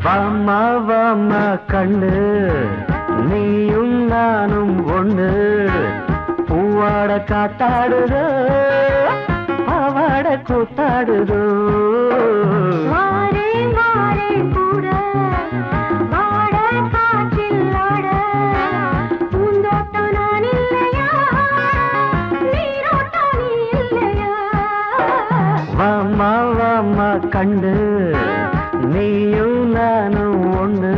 வாமா வாமா கண்ணு நீயும் நானும் ஒண்ணு பூவாட காத்தாடுதோ பாவாட கூத்தாடுதோ மாறே மாறே கூட வாட காற்றில் ஆட பூந்தோட்டம் நான் இல்லையா நீரோட்டம் நீ இல்லையா வாமா வாமா கண்ணு நீயும் நானும் ஒண்ணு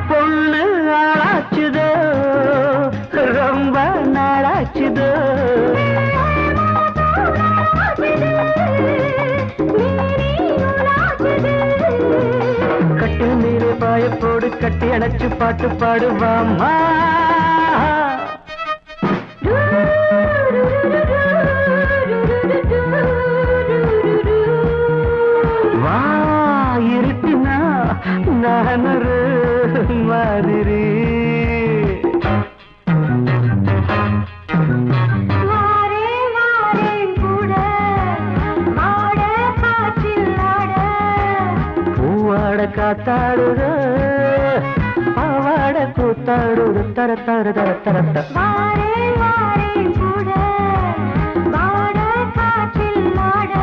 பொண்ணு ஆளாச்சுதோ ரொம்ப நாளாச்சுதோ கட்டு நீரை பாயப்போடு கட்டி அணைச்சு பாட்டு பாடுவாமா வா இருட்டினா நானொரு மாதிரி காத்தாடுது பாவாட கூத்தாடுது தர தர தர தர வாரே வாரே கூட வாட காற்றில் ஆட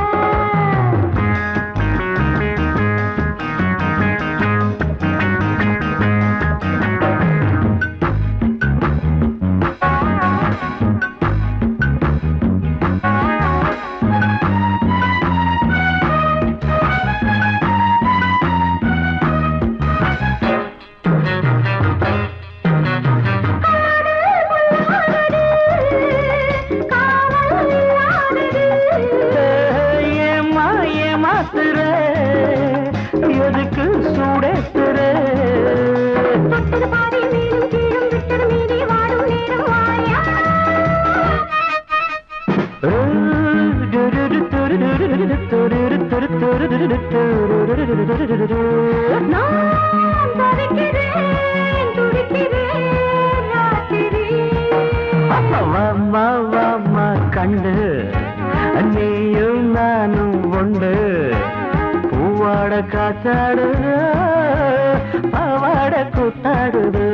எதுக்கு சூடேத்துற பாதி மீதும் கீழும் விட்டது மீதி வாடும் நேரம் வாயா நான் தவிக்கிறேன் துடிக்கிறேன் ராத்திரி வாமா வாமா கண்டு நீயும் நானும் ஒன்று பூவாட காத்தாடுது பாவாட கூத்தாடுது